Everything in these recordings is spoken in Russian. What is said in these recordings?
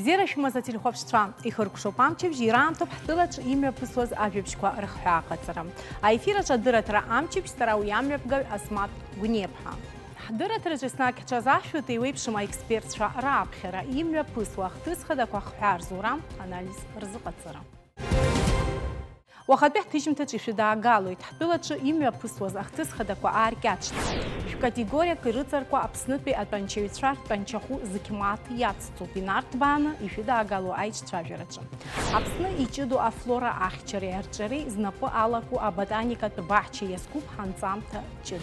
Бзера шмаза телехопштва и харкшопамчев жирантов хтылач имя пысваз ажвебшква рхяқацара. А эфиража дыратра амчев старау ямребга асмат гунепха. Дыратра жесна кчазашвет и вебшима экспертша рабхера имя пысва хтысхада кваххарзура анализ рзыqацара. وخد بيحتاج تشوف ده قالوا يتحطلت شو إيميا بسوز أختس خدا كوا أركاتش في كاتيجوريا كريتر كوا أبسنت بأدبنشيتشار بنشخو زكمات ياتستو بنارت بانا يفي ده قالوا أيش تراجرتش أبسنا يجدو أفلورا أخشري أرجري زنبو ألاكو أبداني كتباحشي يسكوب هنزام تجد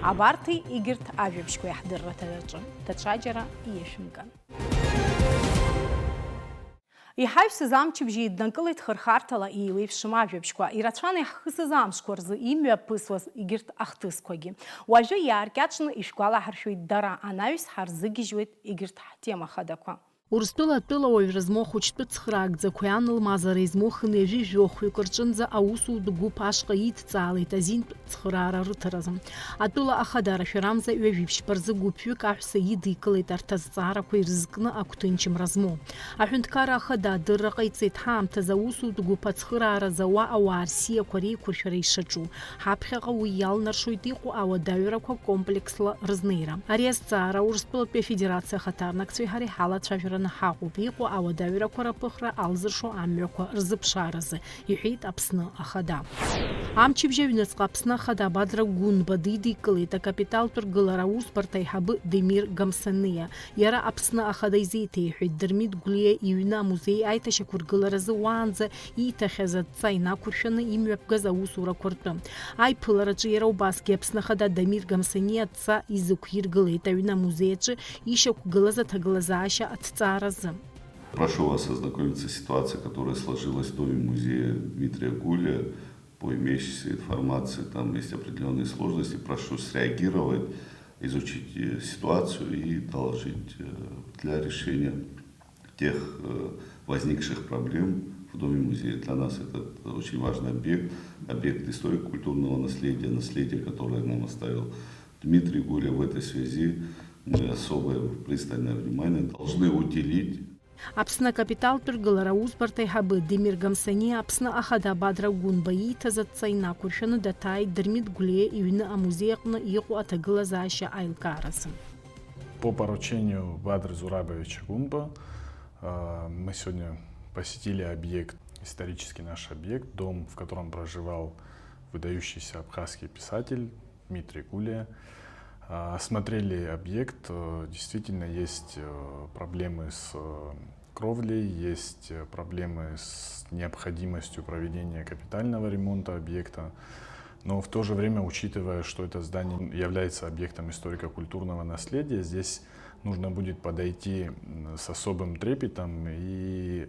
أبارتي إجرت أجيبشكو يحضر رترجم تتشاجرة يشمكن يحاول سزامчив جي دنقلت خرخارتلا и ويفشماجبشكوا إيراتشان يحخسزامشكور ز إيميا بسوز إجرت أختسكوجي واجو ياركاتشن إشكوالا حرشوي دارا أناوس حرزجيجويت إجرت حتيما خدكوا Урыстыла тыловой размох учтпы цхрак за куяныл мазары измох нежи жоху кырчынза аусу дугу пашка ит цалы тазин цхрара рытыразым. Атыла ахадара ширамза уевипш парзы гупю кахса иды кылыт артазцара куйрзыкны акутынчым размо. Ахюнткара ахада дырра кайцет хамта за усу дугу пацхрара зауа ауарсия кори куршарей шачу. Хапхага уял наршуйтику ауадавираква комплексла рзнейра. Ариасцара урыстыла пе федерация хатарнак цвихари хала чавира نحاقو بيقو أو دايرة كورا بخرى ألزرشو عميوكو رزبشارز يحيط أبسنا أخدا عمچي بجاوينس قابسنا خدا بادرا قون بديدي كليتا كابيتال ترقل راوس برتايحب دمير غمسانية يرى أبسنا أخدا يزيتي يحيط درميد قلية يونا موزي آيتا شكور قل رزوانزا يتخذت ساينا كورشانا يميوبغا زاوسورا كورتم آي بلارج يرى وباسكي أبسنا خدا دمير غمسانية تسا يزوكير قليتا يونا موزيتش يشاكو قلزا تغلزاشا أتسا Прошу вас ознакомиться с ситуацией, которая сложилась в доме музея Дмитрия Гулия. По имеющейся информации, там есть определенные сложности. Прошу среагировать, изучить ситуацию и доложить для решения тех возникших проблем в доме музея. Для нас это очень важный объект историко-культурного наследия, наследие, которое нам оставил Дмитрий Гулия. В этой связи мы особое пристальное внимание должны уделить. Апсна капитал тургала раус партайхабы Демир Гамсани апсна ахада бадра гунбаи тазатсайна куршана datai дермит гуле июна амузеяқна иқу атагала заша айлкарасым. По поручению Бадры Зурабовича Гунба мы сегодня посетили объект, исторический наш объект, дом, в котором проживал выдающийся абхазский писатель Дмитрий Гулия. Осмотрели объект, действительно есть проблемы с кровлей, есть проблемы с необходимостью проведения капитального ремонта объекта, но в то же время, учитывая, что это здание является объектом историко-культурного наследия, здесь нужно будет подойти с особым трепетом и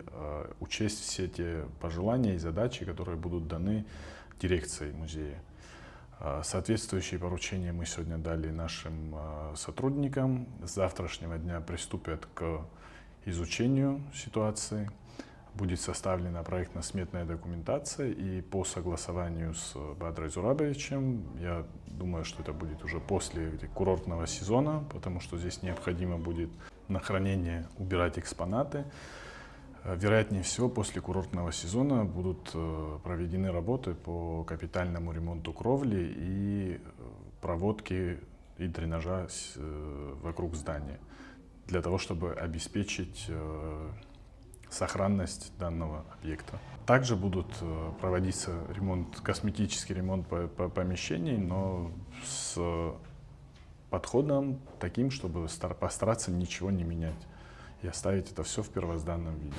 учесть все те пожелания и задачи, которые будут даны дирекцией музея. Соответствующие поручения мы сегодня дали нашим сотрудникам. С завтрашнего дня приступят к изучению ситуации. Будет составлена проектно-сметная документация, и по согласованию с Бадрой Зурабовичем, я думаю, что это будет уже после курортного сезона, потому что здесь необходимо будет на хранение убирать экспонаты. Вероятнее всего, после курортного сезона будут проведены работы по капитальному ремонту кровли и проводки и дренажа вокруг здания, для того, чтобы обеспечить сохранность данного объекта. Также будут проводиться косметический ремонт помещений, но с подходом таким, чтобы постараться ничего не менять и оставить это все в первозданном виде.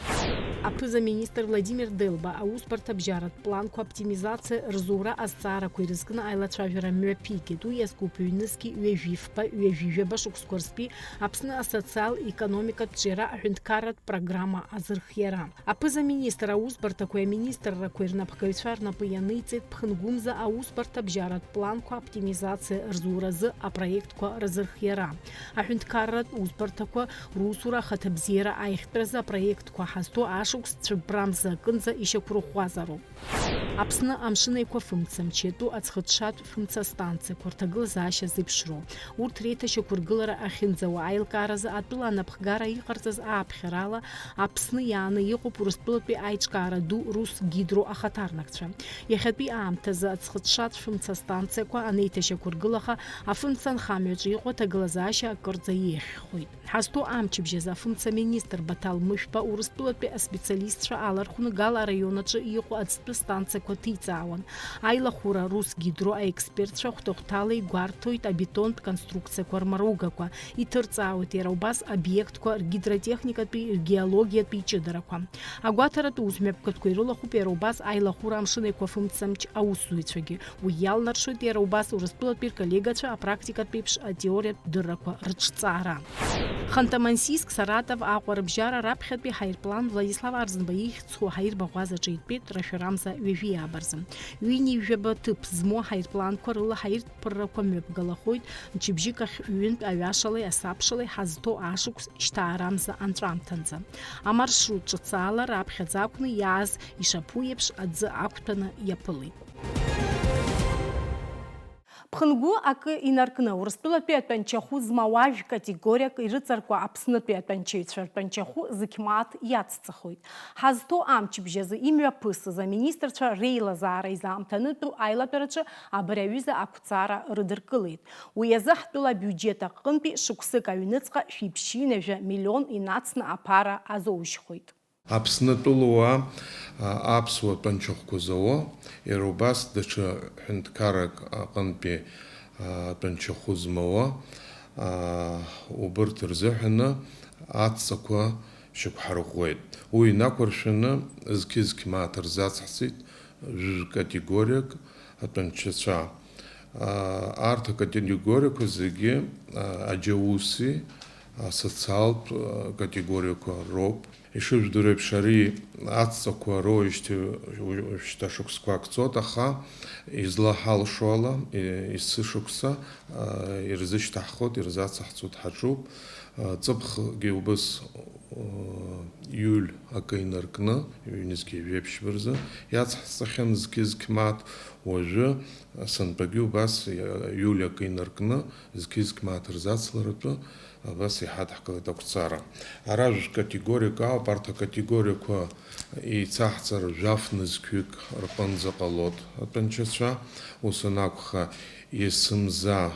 Апыза-министр Владимир Дылба ауспарт обжарат планку оптимизации рзура асцара куйрызкына айлачавера мёпики ду яскупюйныски уеживпа уеживеба шукскорспи апсны асоциал экономика тчера ахюнткарат программа азырхьера. Апыза-министр ауспарта куя министр ракуирна пхкавичарна пыяныцет пхнгумза ауспарт обжарат планку оптимизации рзура з а проект куа разырхьера. Ахюнткарат успарта куа русура хат аҭабзиара аихтәразы апроектқәа ҳазҭо ашықәс цәыббрамза акынӡа ишьақәырӷәӷәазароуп. Аԥсны амшын еиқәа фымца, мчетәу аӡхыҽҽатә фымца станциақәа рҭагылазаашьа зеиԥшроу. Урҭ реиҭашьақәыргылара ахьынӡауа аилкааразы атәыла анапхгара иҟарҵаз ааԥхьарала Аԥсны иааны иҟоуп Урыстәылатәи аиҿкаара ду Русгидро ахаҭарнакцәа. Иахьатәи аамҭазы аӡхыҽҽатә фымца станциақәа анеиҭашьақәыргылаха афымца анхамҩаҿы иҟоу аҭагылазаашьа акырӡа иеиӷьхоит. Ҳазҭо амчыбжьазы афымца министр Баҭал Мышәба Урыстәылатәи аспециалистцәа алархәны Гала араионаҿы иҟоу аӡтәы станциақәа ҭиҵаауан. Аилахәыра Русгидро аекспертцәа хәҭахәҭала игәарҭоит абетонтә конструкциақәа рмаругақәа, иҭырҵаауеит иара убас обиектқәа ргидротехникатәи ргеологиатәи ҷыдарақәа. Агәаҭаратә узмҩаԥгатәқәа ирылахәуп иара убас аилахәыра амшын еиқәа фымцамч аусзуҩцәагьы. Уи иалнаршоит иара убас Урыстәылатәи рколлегацәа апрактикатә еиԥш атеориатә дыррақәа рыҿҵаара. Ханты-Мансийск, Саратов, Аҟәа рыбжьара раԥхьатәи ҳаирплан Владислав Арзынба ихьӡқәо ҳаирбаӷәаз аҿы итәеит Рашәарамза ҩажәи абарзы. Ҩынҩажәаба ҭыԥ змоу ҳаирпланқәа рыла ҳаирԥыррақәа мҩаԥгалахоит мчыбжьык ахь ҩынтә аҩашалеи асабшалеи ҳазҭо ашықәс шьҭаарамза анҵәамҭанӡа. Амаршрут ҿыцаала раԥхьаӡа акәны иааз ишаԥу еиԥш аӡы ақәҭәаны иаԥылеит. Ԥхынгәы акы инаркны Урыстәылатәи атәанчахәы змауажә категориак ирыҵаркуа Аԥснытәи атәанчаҩцәа ртәанчахәы зықьмааҭ иацҵахоит. Ҳазҭо амчыбжьазы имҩаԥысыз аминистрцәа реилазаара изаамҭанытәу аилатәараҿы абри аҩыза ақәҵара рыдыркылеит. Уи азы ҳтәыла абиуџьет аҟынтәи шықәсык аҩныҵҟа 700 миллион инацны аԥара азоужьхоит. Аԥснытәылауаа аԥсуа тәанчахәқәа зауа, иара убас даҽа ҳәынҭқаррак аҟынтәи тәанчахәы змауа убырҭ рзыҳәаны аҵақәа шьақәҳарӷәӷәеит. Уи инақәыршәаны зқьы-зқьы мааҭ рзаҵҳҵеит жәытә категориак атәанчацәа. Арҭ акатегориақәа зегьы аџьауси асоциалтә категориақәа роуп. Ишыжәдыру еиԥш ари аҵақәа роуижьҭеи шьҭа шықәсқәак цоит, аха излаҳалшо ала есі шықәса ирзышьҭаҳхоит, ирзацаҳҵоит ҳаҿуп. Ҵыԥхгьы убас иуль акы инаркны, ҩ-низқьи жәеиԥшьба рзы иацҳҵахьан зқьы-зқьы мааҭ, уажәы сынтәагьы убас иуль акы инаркны, зқьы-зқьы мааҭ рзацларатәы абас иҳадҳкылеит ақәҵара. Ара жәытә категориак ауп, арҭ акатегориақәа еицаҳҵара жәаф-нызқьҩык рҟынӡа ҟалоит атәанчацәа. Ус анакәха есымза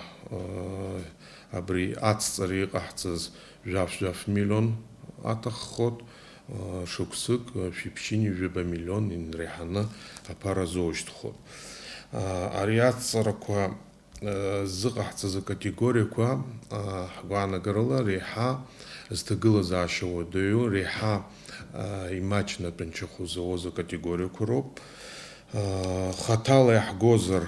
абри аҵҵара иҟаҳҵаз жәаф миллион аҭаххоит, шықәсык 700 миллион инреиҳаны аԥара азоужьҭхоит. Ари аҵҵарақәа зыҟаҳҵаз акатегориақәа ҳгәаанагарыла реиҳа зҭагылазаашьа уадаҩу, реиҳа имаҷны атәанчахәы зауаз акатегориақәа роуп. Хаҭала иаҳгозар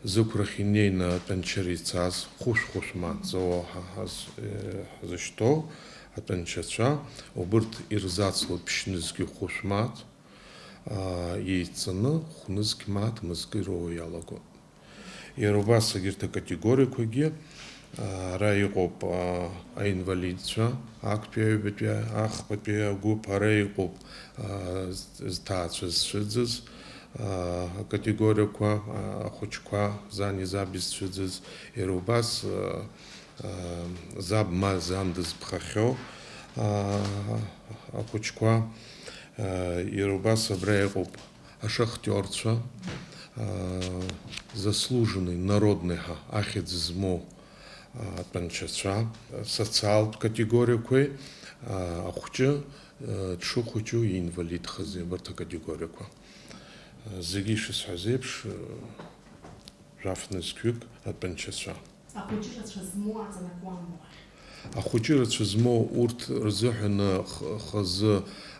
зықәрахь инеины атәанчара ицаз, хәышә-хәышә мааҭ зауа ҳзышьҭоу атәанчацәа, убырҭ ирзацлоит ԥшьнызқьи хәышә мааҭ, еицҵаны хә-нызқьи мааҭ мызкы ироуа иалагоит. Иара убас егьырҭ акатегориақәагьы ара иҟоуп аинвалидцәа, актәи аҩбатәи, ахԥатәи агәыԥ, ара иҟоуп зҭаацәа зцәыӡыз акатегориақәа, ахәыҷқәа, зани заби зцәыӡыз, иара убас заб ма зан дызԥхахьоу ахәыҷқәа, иара убас абра иҟоуп ашахтиорцәа, заслуженный народный ахьӡ змоу атәанчацәа, социалтә категориақәеи, ахәҷы дшыхәыҷу иинвалидхаз абарҭ акатегориақәа. Зегьы ишысҳәаз еиԥш жәаф-нызқьҩык атәанчацәа. Ахәыҷы рацәа змоу урҭ рзыҳәаны хазы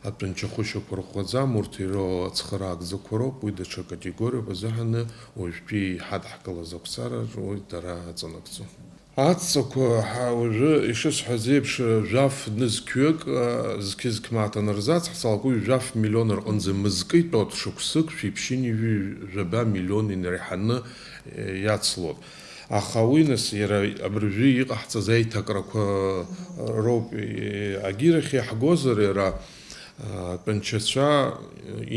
атәанчахәы шьақәырӷәӷәаӡам, урҭ ироуа ацхыраак ӡақәа роуп, уи даҽа категориоуп, азыҳәаны уажәтәи иҳадҳкылаз ақәҵара уи дара аҵанакӡом. Аҵақәа уажәы ишысҳәаз еиԥш жәаф-нызқьҩык зқьы-зқьы мааҭ анырзаҵҳҵалак, уи жәаф миллион рҟынӡа мызкы итәоит, шықәсык 700 миллион инреиҳаны иацлоит. Аха уи нас иара абыржәы иҟаҳҵаз аиҭакрақәа роуп агьирахь иаҳгозар иара атәанчацәа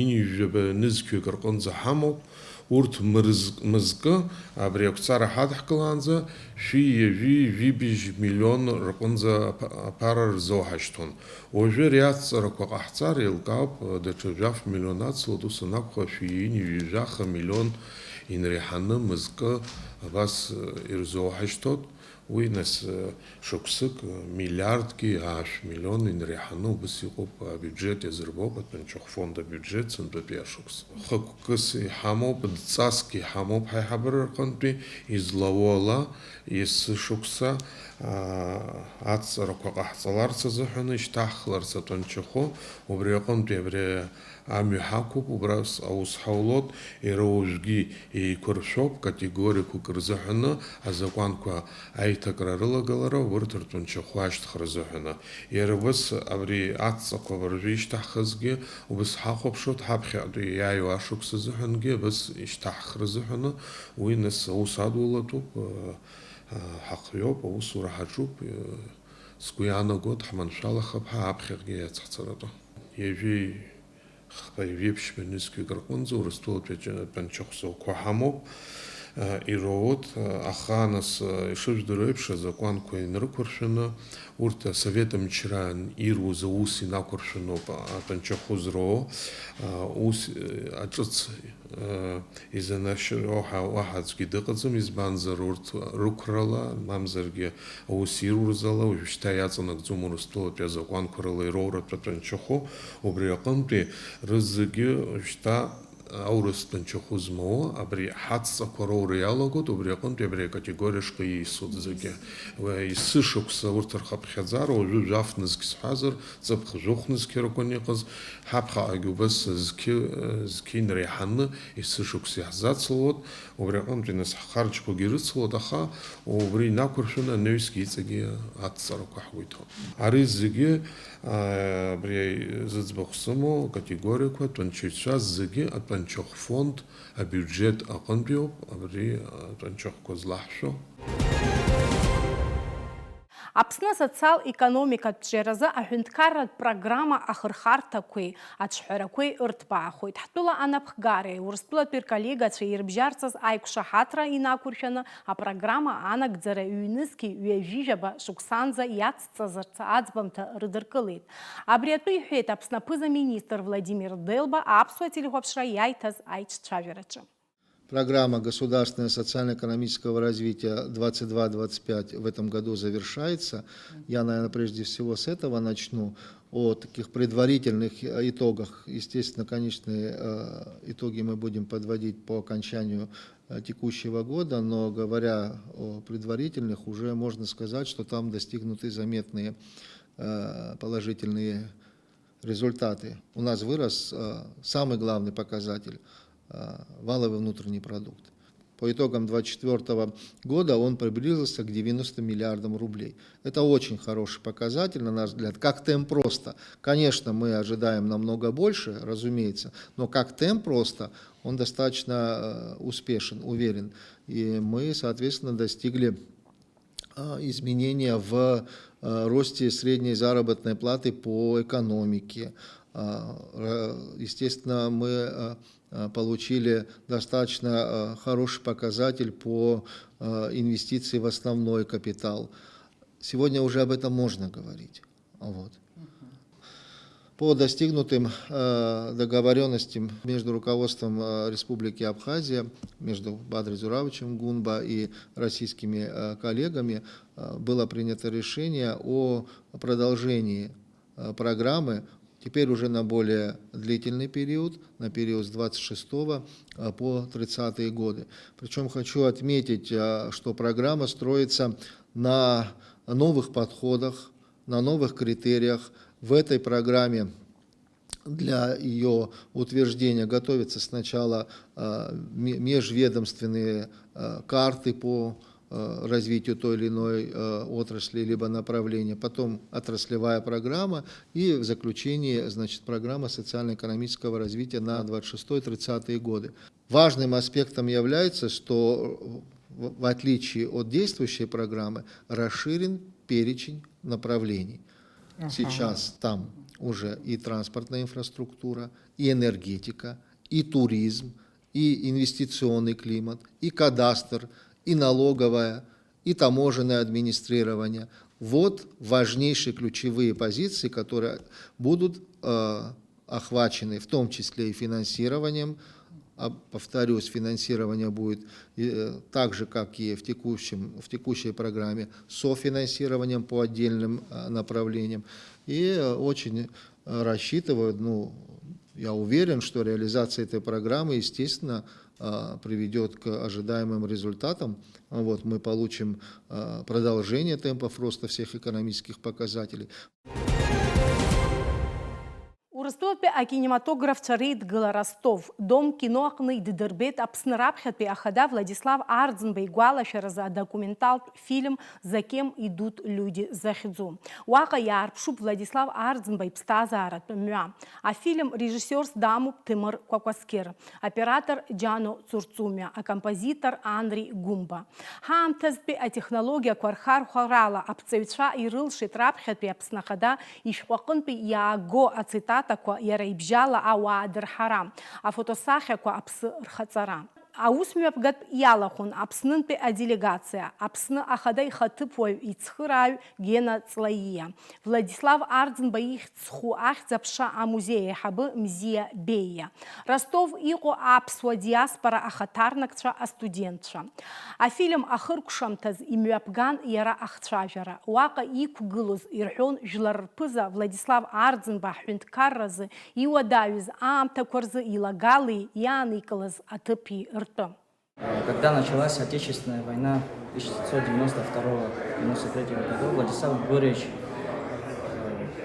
инижәжәаба нызқьҩык рҟынӡа ҳамоуп. Урҭ мызкы абри ақәҵара ҳадҳкылаанӡа шәи-жәибжь миллион рҟынӡа аԥара рзоуҳашьҭуан. Уажәы ари ацҵарақәа ҟаҳҵар еилкаауп даҽа жәаф миллионацлоит, ус анакәха шәи-ҩажәаха миллион инреиҳаны мызкы абас ирзоуҳашьҭоит. Уи нас шықәсык миллиардки ашә миллион инреиҳаны убас иҟоуп абиуџьет иазырбоуп атәанчахә фонд абиуџьет сынтәатәи ашықәс. Хықәкыс иҳамоуп, дҵаск иҳамоуп ҳаиҳабыра рҟынтәи излауа ала есі шықәса ацҵарақәа ҟаҳҵаларц азыҳәаны ишьҭаҳхларц атәанчахәы, убри аҟынтәи абри амҩа ҳақәуп, убрас аус ҳаулот, иара уажәгьы еиқәыршәоуп категориақәак рзыҳәаны азакәанқәа аиҭакра рылагалара урҭ ртәанчахәы ашьҭхра азыҳәаны. Иара убас абри аҵҵақәа абыржәы ишьҭаҳхызгьы убас ҳахәаԥшуеит ҳаԥхьаҟатәи иааиуа ашықәс азыҳәангьы абас ишьҭаҳхра азыҳәаны уи нас аус адулатәуп, ҳахҩоуп, аусура ҳаҿуп, сгәы иаанагоит ҳманшәалахап ҳаԥхьаҟагьы иацҳцаратәы. Ҩеиԥшьба нызқьҩык рҟынӡа Урыстәылатәи атәанчахә зауқәа ҳамоуп, ироуит, аха нас ишыжәдыруа еиԥш азакәанқәа инрықәыршәаны, урҭ асовет мчра ируз аус инақәыршәаноуп атәанчахәы зроуа, ус аҿыц изанашьо уаҳа аӡәгьы дыҟаӡам, избанзар урҭ рықәрала, мамзаргьы аус ирурыз ала уажәшьҭа иаҵанакӡом Урыстәылатәи азакәанқәа рыла ироуратәы атәанчахәы, убри аҟынтәи рызегьы уажәшьҭа аурыс тәанчахәы змоуа абри ҳаҵҵақәа роура иалагоит, убри аҟынтәи абри акатегориашҟа иисуеит зегьы. Есі шықәса урҭ рхаԥхьаӡара уажәы жәаф нызқь сҳәазар, ҵыԥх жәохә нызқьы ракәын иҟаз, ҳаԥхьаҟагьы убас зқьы инреиҳаны есі шықәса иаҳзацлауеит, убри аҟынтәи нас ҳхарџьқәагьы ирыцлауеит, аха убри инақәыршәаны анаҩсгьы иҵегьы аҵҵарақәа ҳгәиҭон. Ари зегьы абри зыӡбахә сымоу акатегориақәа атәанчаҩцәа зегьы атәанчахә фонд абиуџьет аҟынтәи ауп абри атәанчахәқәа злаҳшәо. Аԥсны асоциал-економикатә ҿиаразы аҳәынҭқарратә программа ахырхарҭақәеи аҿҳәарақәеи ырҭбаахоит. Ҳтәыла анапхгареи Урыстәылатәи рколлегацәа ирыбжьарҵаз аиқәшаҳаҭра инақәыршәаны апрограмма анагӡара ҩнызқьи ҩажәижәаба шықәсанӡа иацҵазарц аӡбамҭа рыдыркылеит. Абри атәы иҳәеит Аԥсны аԥыза-министр Владимир Делба аԥсуа телехәаԥшра иаиҭаз аиҿцәажәараҿы. Программа государственного социально-экономического развития 22-25 в этом году завершается. Я, наверное, прежде всего с этого начну, о таких предварительных итогах. Естественно, конечные итоги мы будем подводить по окончанию текущего года, но говоря о предварительных, уже можно сказать, что там достигнуты заметные положительные результаты. У нас вырос самый главный показатель – валовый внутренний продукт. По итогам 2024 года он приблизился к 90 миллиардам рублей. Это очень хороший показатель, на наш взгляд. Как темп роста, конечно, мы ожидаем намного больше, разумеется, но как темп роста он достаточно успешен, уверен. И мы, соответственно, достигли изменения в росте средней заработной платы по экономике. Естественно, мы получили достаточно хороший показатель по инвестиции в основной капитал. Сегодня уже об этом можно говорить. Вот. По достигнутым договоренностям между руководством Республики Абхазия, между Бадри Зуравовичем Гунба и российскими коллегами, было принято решение о продолжении программы теперь уже на более длительный период, на период с 26 по 30 годы. Причем хочу отметить, что программа строится на новых подходах, на новых критериях. В этой программе для ее утверждения готовятся сначала межведомственные карты по развитию той или иной отрасли либо направления, потом отраслевая программа и в заключении, значит, программа социально-экономического развития на 26-30 годы. Важным аспектом является, что в отличие от действующей программы, расширен перечень направлений. Сейчас там уже и транспортная инфраструктура, и энергетика, и туризм, и инвестиционный климат, и кадастр, и налоговое, и таможенное администрирование. Вот важнейшие ключевые позиции, которые будут охвачены в том числе и финансированием. Повторюсь, финансирование будет так же, как и в текущей программе, софинансированием по отдельным направлениям. И очень рассчитываю, я уверен, что реализация этой программы, естественно, приведет к ожидаемым результатам. Вот, мы получим продолжение темпов роста всех экономических показателей. У Ростове кинематограф царит гыла Ростов. Дом киноахны дидербет апснарапхетпи ахада Владислав Ардзенбей гуалашараза документал фильм «За кем идут люди за хидзу». Уака ярпшуп Владислав Ардзенбей пстазарат мюа. А фильм режиссер Даму Тимур Квакваскер, оператор Джано Цурцумя, а композитор Андрей Гумба. Хаамтазпи а технология квархар харала апцевича и рылши трапхетпи апснахада и швакынпи яго ацитата яра ибжала ауадыр харам, а фотосахьақәа аԥсы рхаҵара. Аусмҩаԥгатә иалахәын Аԥснынтәи аделегациа, Аԥсны ахада ихаҭыԥуаҩ ицхырааҩ Гена Ҵлаиа, Владислав Ардзенба ихьӡ-хәы ахьӡ-аԥша амузеи аиҳабы Мзиа Беиа, Ростов иҟоу аԥсуа диаспора ахаҭарнакцәа астудентцәа. Афильм ахыркәшамҭаз имҩаԥган иара ахцәажәара. Уаҟа иқәгылоз ирҳәон жәлар рԥыза Владислав Ардзенба ҳҳәынҭқарразы иуадаҩыз аамҭақәа рзы илагали иааникылаз аҭыԥи ртәы. Когда началась Отечественная война 1992-1993 года, Владислав Григорьевич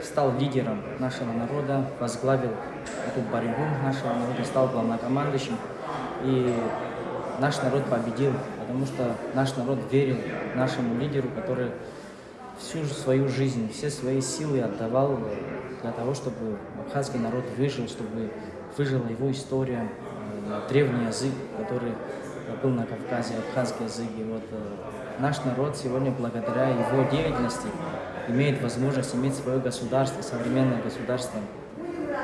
стал лидером нашего народа, возглавил эту борьбу нашего народа, стал главнокомандующим. И наш народ победил, потому что наш народ верил нашему лидеру, который всю свою жизнь, все свои силы отдавал для того, чтобы абхазский народ выжил, чтобы выжила его история, древний язык, который был на Кавказе, абхазский язык. И вот наш народ сегодня, благодаря его деятельности, имеет возможность иметь свое государство, современное государство,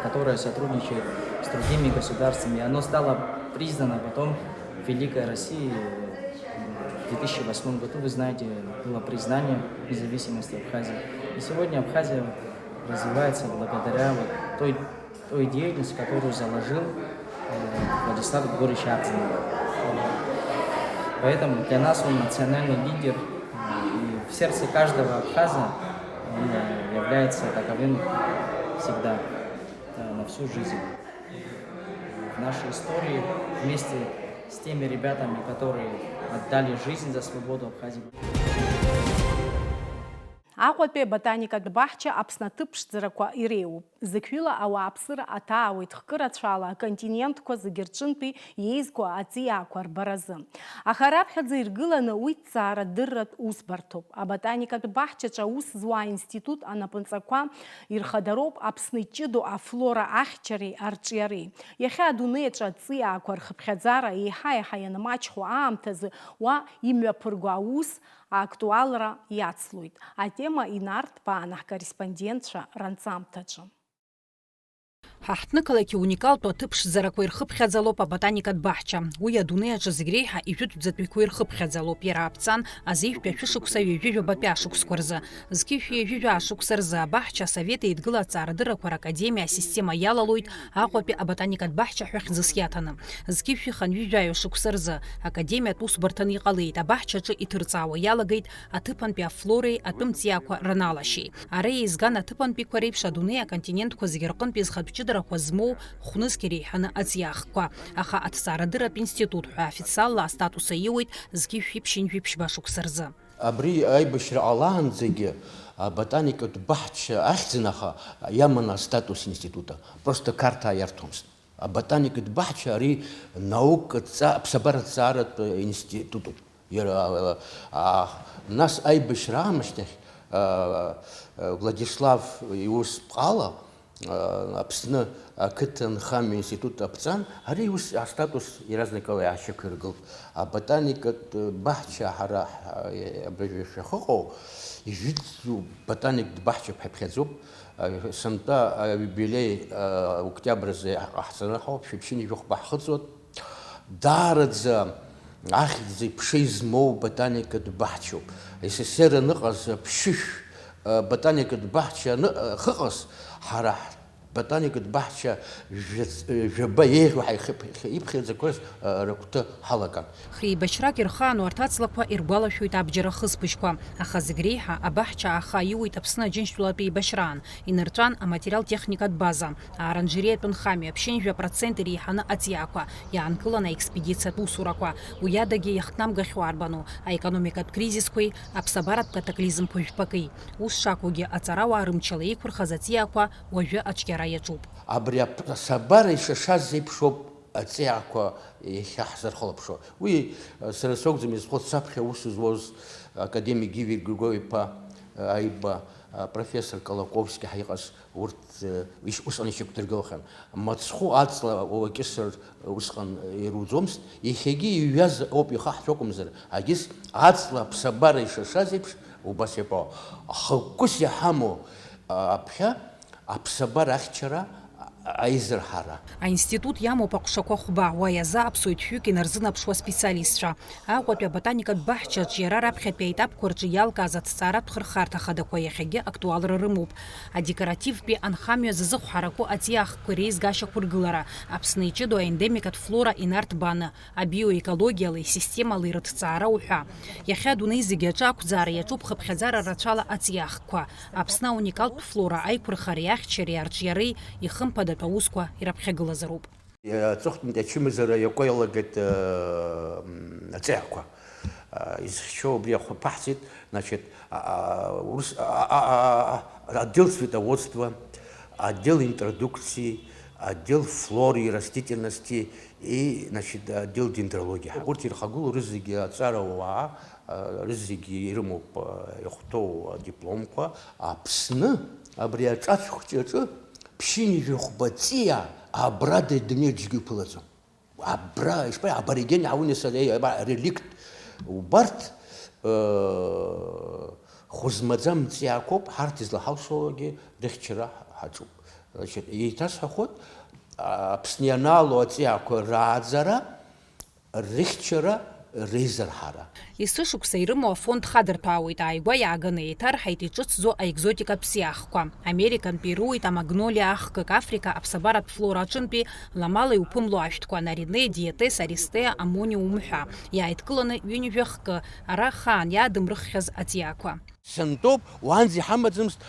которое сотрудничает с другими государствами. И оно стало признано потом в Великой России. В 2008 году, вы знаете, было признание независимости Абхазии. И сегодня Абхазия развивается благодаря той деятельности, которую заложил Владислав Григорьевич Ардзенбей. Поэтому для нас он национальный лидер, и в сердце каждого абхаза он является таковым всегда, на всю жизнь. В нашей истории вместе с теми ребятами, которые отдали жизнь за свободу Абхазии. Аҟәатәи аботаникатә баҳча Аԥсны аҭыԥ-ԥшӡарақәа иреиуоуп. Зықьҩыла ауааԥсыра аҭаауеит хкырацәала аконтинентқәа зегьы рҿынтәи иеизго аҵиаақәа рбаразы. Аха раԥхьаӡа иргыланы уи ҭҵаара-дырратә усбарҭоуп. Аботаникатә баҳчаҿы аус зуа аинститут анапынҵақәа ирхадароуп Аԥсны иҷыдоу афлора ахьчареи арҿиареи. Иахьа адунеиаҿы аҵиаақәа рхыԥхьаӡара еиҳа-еиҳа ианмаҷхо аамҭазы уа имҩаԥырго аус актуалра иацлоит. Атема инарҭбаан ҳкорреспондентцәа ранҵамҭаҿы. Ҳаҳҭнықалақь уникалтә аҭыԥ-ԥшӡарақәа ирхыԥхьаӡалоуп аботаникатә баҳча. Уи адунеиаҿы зегь реиҳа ижәытәӡатәиқәа ирхыԥхьаӡалоуп. Иара аԥҵан азеижәтәи ашәышықәса ҩажәижәаба ашықәсқәа рзы. Зқьышә ҩажәижәа ашықәса рзы абаҳча Асовет Еидгыла аҵаарадыррақәа ракадемиа асистема иалалоит Аҟәатәи аботаникатә баҳча ҳәа хьӡыс иаҭаны. Зқьышә ханҩыжәаҩ ашықәса рзы академиатә ус барҭаны иҟалеит. Абаҳчаҿы иҭырҵаауа иалагеит аҭыԥантәи афлореи атәымҵиақәа раналашьеи. Ара еизган аҭыԥантәиқәа реиԥш адунеи аконтинентқәа зегьы рҟынтәи зхатә ҷыдарақәа змоу хәнызқьи реиҳаны аҵиаахқәа. Аха аҭҵаарадырратә институт ҳәа официалла астатус аиуеит зқьышә ԥшьынжәи-ԥшьба шықәса рзы. Абри аибашьра ҟалаанӡагьы аботаникатә баҳча ахьӡынаха иаман астатус института. Просто карта аиарҭомызт. Аботаникатә баҳча ари наукатә аԥсабаратә институтуп. Нас аибашьра аамышьҭахь Владислав иус ҟала Аԥсны ақыҭа нхамҩа институт аԥҵан, ари ус астатус иаразнакала иаашьақәиргылт. Аботаникатә баҳча ҳара абыржәы шәахыҟоу, ижәытәӡоу ботаникатә баҳча ҳаԥхьаӡоуп. Сынтәа аюбилеи октиабрзы ҟаҳҵаны ҳауп, шәыԥшьыни жәохәба ҳхыҵуеит. Даараӡа ахьӡ ԥшьа измоу ботаникатә баҳчоуп. СССР аныҟаз ԥшьышә ботаникатә баҳча хыҟаз, ҳара ботаникатә баҳча жәаба еиӷьу иԥхьаӡақәаз рыгәҭа ҳалаган. Хреибашьрак ирхаану арҭ аҵлақәа иргәалашәоит абџьар ахысбыжьқәа, аха зегь реиҳа абаҳча ааха иуит Аԥсны Аџьынџьтәылатәи еибашьраан, инырҵәан аматериал-техникатә база, ааранжериатә нхамҩа, ԥшьынжәа процент иреиҳаны аҵиаақәа, иаанкылан аекспедициатә усурақәа, уи адагьы иахҭнамгахьоу арбану аекономикатә кризисқәеи, аԥсабаратә катаклизмқәа жәпаки. Ус шакәугьы аҵарауаа рымчала еиқәырхаз аҵиаақәа уажәы ацәгьара иаҿуп. Абри аԥсабара ишашаз еиԥшоуп аҵиаақәа иахьаҳзырхылаԥшуа. Уи сара соугӡам изхәыц саԥхьа ус зуаз академик Гивер Григорий-иԥа аиба профессор Колоковски ҳаиҟаз урҭ усҟан ишьақәдыргылахьан. Мыцхәы аҵла уакьысыр усҟан ируӡомызт, иахьагьы иҩаз ауп ихаҳҵәо акәымзар, агьыс аҵла аԥсабара ишашаз еиԥш убас иҟоу. Хықәкыс иҳамоу аԥхьа аԥсабара ахьчара аизырҳара. Аинститут иамоуп аҟәшақәа хәба, уа иазааԥсоит шәҩык инарзынаԥшуа специалистцәа. Аҟәатәи аботаникатә баҳчаҿ иара раԥхьатәи аетапқәа рҿы иалкааз аҭҵааратә хырхарҭа хадақәа иахьагьы актуалра рымоуп. Адекоративтәи анхамҩа зазыхәҳарақәоу аҵиаахқәа реизгашьақәа ргылара, Аԥсны иҷыдоу аендемикатә флора инарҭбааны, абиоекологиалеи системалеи рыҭҵаара уҳәа. Иахьа адунеи зегьы аҿы ақәӡаара иаҿуп хыԥхьаӡара рацәала аҵиаахқәа. Аԥсны ауникалтә флора аиқәырхареи ахьчареи арҿиареи ихымԥада аусқәа ираԥхьагылазароуп. Аҵыхәтәантәи ачымазара иакәаиалагеит аҵиаақәа. Изхьчо убри ҳаԥаҳҵеит, значит, отдел цветоводства, отдел интродукции, отдел флоры и растительности и, значит, отдел дендрологии. Урҭ ирхагылоу рызегьы аҵарауаа, рызегьы ирымоуп ихәҭоу адипломқәа. Аԥсны абри аҿацәхәҷаҿы ԥшьыни жәохәба ҵиаа абра дырдырнеиџьгьы иԥылаӡом. Абра, абориген аунес реликт убарҭ хәызмаӡам ҵиаақәоуп, ҳарҭ излаҳалшоуагьы рыхьчара ҳаҿуп. Еиҭасҳәахоит, Аԥсны ианаало аҵиаақәа рааӡара, рыхьчара, реизырҳара. Есышықәса ирымоу афонд хадырҭәаауеит, ааигәа иааганы еиҭарҳаит иҿыцӡоу аекзотикатә ԥсиаахқәа. Американтәи ируит амагнолиа ахкык, Африка аԥсабаратә флора аҿынтәи ламала иуԥымло ашәҭқәа, наринеи, диетес, аристеа, амониум ҳәа. Иааидкыланы ҩынҩажәа хкы, ара хаан иаадымрыххьаз аҵиаақәа. Сынтәоуп, уаанӡа иҳамаӡамызт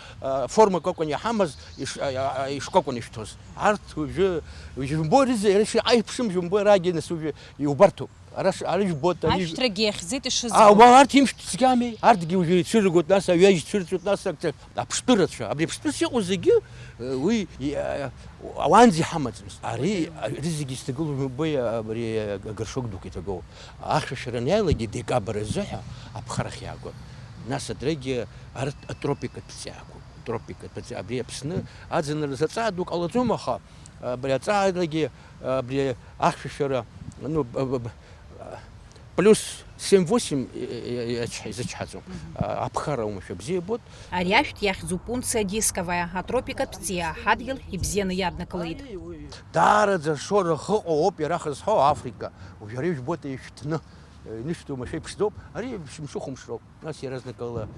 форма кәакәан иҳамаз ишкәакәан ишәҭоз. Арҭ уажәы жәымбои рыза аиԥшым жәымбои раагьы нас уажәы иубарҭоуп. Ашәҭрагьы иахьӡеит ишызбо. Арҭ имшәҭ цәгьами, арҭгьы уажәы ицәыргоит, нас аҩажь цәырҵуеит, нас аԥштәырацәа. Абри аԥштәыс иҟоу зегьы уи уаанӡа иҳамаӡамызт. Ари рызегьы изҭагылоу жәымбои абри агыршок дук иҭагоу. Ахьшәашәара аниааилагьы декабр азыҳәа аԥхарахь иаагоит. Нас адрагьы атропикатә ҵиаақәоуп. Тропикатә ҵиаа абри Аԥсны аӡынра заҵаа дук ҟалаӡом, аха абри аҵаалагьы абри ахьшәашәара плюс 7-8 изычҳаӡом. Аԥхара умашәа бзиа ибоит. Ари ашәҭ иахьӡуп унциа дисковая, атропикатә ҵиаа ҳадгьыл ибзианы иаднакылеит. Даараӡа шора хыҟоу ауп иара хызҳәо Африка. Уажәы ари жәбоит ишәҭны. Инышәҭу машәа иԥшӡоуп, ари шымшыхәымшроуп. Нас иаразнакала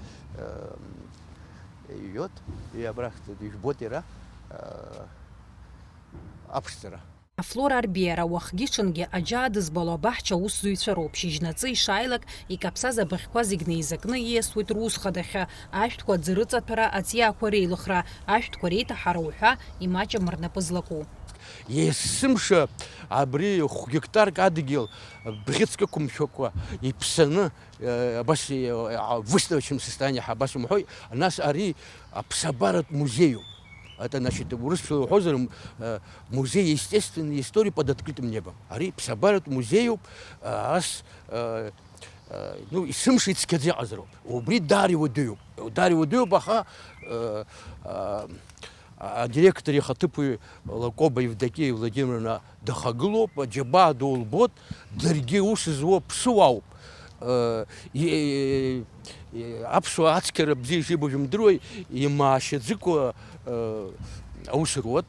иҩуеит, абрахь ижәбоит иара аԥшӡара. Афлора арбиара уахгьы ҽынгьы аџьаа дызбало абаҳча аусзуҩцәа роуп. Шьыжьнаҵы ишааилак икаԥсаз абыӷьқәа зегь неизакны ииасуеит рус хадахьы. Ашәҭқәа аӡырыҵаҭәара, аҵиаақәа реилыхра, ашәҭқәа реиҭаҳара уҳәа имаҷым рнапы злаку. Есымша абри гектарк адгьыл бӷьыцк ықәымшәакәа иԥсаны абас выставочном состоянии абас умҳәои, нас ари аԥсабаратә музеиуп. Это, значит, урысшәала уҳәозар, музей естественной истории под открытым небом. Ари ԥсабаратә музеиуп, ас исымша ицқьаӡа иҟазароуп. Убри даара иуадаҩуп. Даара иуадаҩуп, аха Директор Ихатыпы Лакоба Евдокия Владимировна Дахаглоп, Джаба Дулбот, Дорогие уши зло псуау. Апсу ацкера бзи жибужим дрой, и маши дзико ауширот,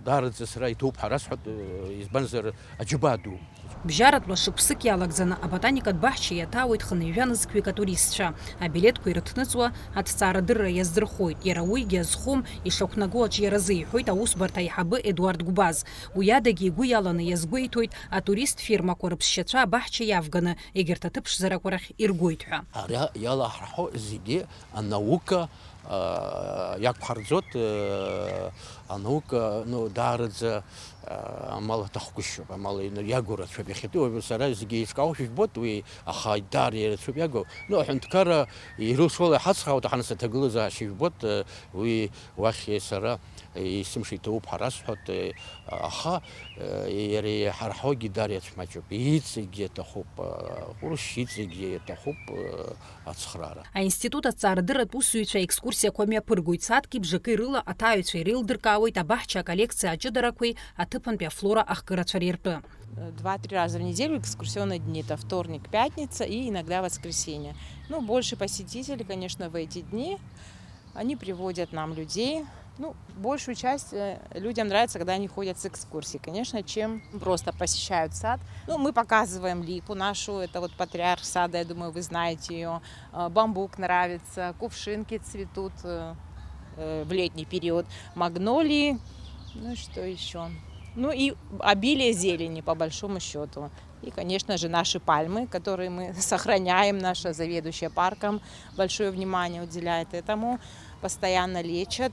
дарыцы срай туп харасхот из банзер Аджабаду. Бжаратла шықпсык иалагӡаны аботаникатә баҳча иаҭаауеит хынҩажәа атуристцәа. Абилеҭқәа ирыҭныҵуа аҭҵаарадырра иаздырхоит. Иара уигьы азхом ишақәнаго аҿиаразы иҳәоит аусбарҭа аиҳабы Едуард Гәбаз. Уи адагьы игәы иаланы иазгәеиҭоит атурист фирмақәа рыԥсшьацәа абаҳча иавганы егьырҭ аҭыԥшӡарақәа рахь иргоит ҳәа. Ара иалаҳарҳәо зегьы анаука иақәҳарӡот, анаука даараӡа амал аҭахгәышьоуп, амал иагәырацәоуп иахьатәи сара зегьы еиҿкаауашәа жәбоит уи, аха даара ирацәоуп иагу. Аҳәынҭқарра ирылшола иҳацхраауеит аҳанас аҭагылазаашьа жәбоит, уи уахь сара исымша иҭоуп ҳәа расҳәоит, аха иара иҳарҳауагьы даара иацәмаҷуп, иҵегьы иҭахуп, ҟәрышь иҵегьы иҭахуп ацхраара. Аинститут аҭҵаарадырратә усзуҩцәа аекскурсиақәа мҩаԥыргоит. Сааҭки бжаки рыла аҭаҩцәа иреилдыркаауеит абаҳча аколлекциа аҷыдарақәеи аҭыԥантәи афлора ахкырацәа риртәы. 2-3 раза в неделю экскурсионные дни. Это вторник, пятница и иногда воскресенье. Ну, больше посетителей, конечно, в эти дни. Они приводят нам людей. Ну, большую часть людям нравится, когда они ходят с экскурсией, конечно, чем просто посещают сад. Ну, мы показываем липу нашу, это вот патриарх сада, я думаю, вы знаете ее. Бамбук нравится, кувшинки цветут в летний период, магнолии, ну и что еще? Ну и обилие зелени, по большому счету. И, конечно же, наши пальмы, которые мы сохраняем, наша заведующая парком большое внимание уделяет этому, постоянно лечат.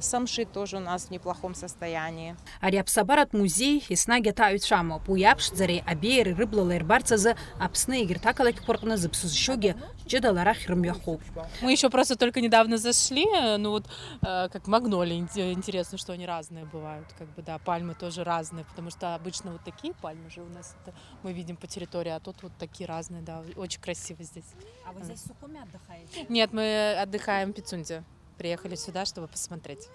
Самши тоже у нас в неплохом состоянии. Ари аԥсабаратә музеи еснагь аҭаҩцәа амоуп. Уи аԥшӡареи абеиареи рыблала ирбарц азы Аԥсны егьырҭ ақалақьқәа рҟны зыԥсы зшьогьы ҷыдала арахь рымҩахоуп. Мы еще просто только недавно зашли, ну вот как магнолии, интересно, что они разные бывают, как бы да, пальмы тоже разные, потому что обычно вот такие пальмы же у нас это мы видим по территории, а тут вот такие разные, да, очень красиво здесь. А вы здесь в Сухуми отдыхаете? Нет, мы отдыхаем в Пицунде, приехали сюда, чтобы посмотреть.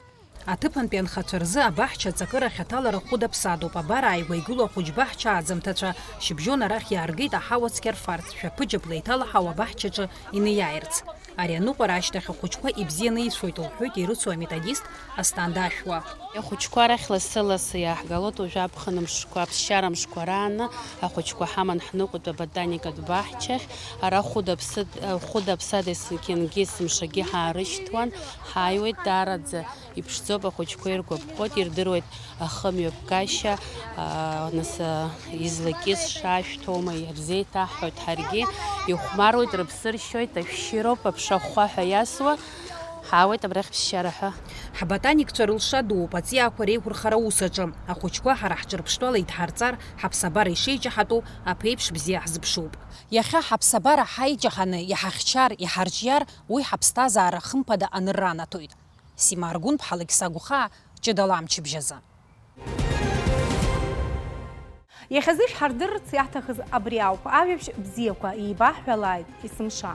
Аҭыԥантәи анхацәа рзы абаҳча аҵакы рахь аҭалара хәыдаԥсадоуп. Абар ааигәа игылоу ахәыҷ баҳча аӡамҭацәа шьыбжьон арахь иааргеит аҳауа цқьа рфарц, шәаԥыџьаԥла иҭалаҳау абаҳчаҿы инеиааирц. Ари аныҟәара ашьҭахь ахәыҷқәа ибзианы ицәоит, лҳәоит ирыцу аметодист Асҭан Дашәуа. Ахәыҷқәа рахь лассы-лассы иааҳгалоит уажәы аԥхын мшқәа, аԥсшьара мшқәа рааны ахәыҷқәа ҳаман ҳныҟәоит аботаникатә баҳчахь. Ара хәыда-ԥсада есқьынгьы есымшагьы ҳаарышьҭуан, ҳааиуеит даараӡа иԥшӡоуп, ахәыҷқәа иргәаԥхоит, ирдыруеит ахымҩаԥгашьа, нас излакьыс шаашәҭоума, ирзеиҭаҳҳәоит ҳаргьы, ихәмаруеит, рыԥсы ршьоит, ашәшьыроуп, аԥшахәхәа ҳәа иасуа. ҳаауеит абрахь ԥсшьара ҳәа. Ҳаботаникцәа рылша дууп аҵиаақәа реиқәырхара усаҿы. Ахәыҷқәа ҳара ҳҿырԥштәала иҭҳарҵар, ҳаԥсабара ишеиҷаҳатәу аԥеиԥш бзиа ҳзыԥшуп. Иахьа ҳаԥсабара ҳаиҷаҳаны иҳахьчар, иҳарҿиар, уи ҳаԥсҭазаара хымԥада анырра анаҭоит. Сима Аргәын-ԥҳа Лагьсагәхаа, Ҷыдала амчыбжьазы. Иахьазы шәҳардырырц иаҳҭахыз абри ауп. Ажәабжь бзиақәа еибаҳҳәалааит есымша.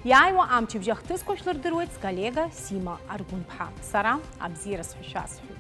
Иааиуа амчыбжьа хҭысқәа шәлырдыруеит сколлега Сима Аргәын-ԥҳа. Сара абзиара сҳәашәасҳәоит.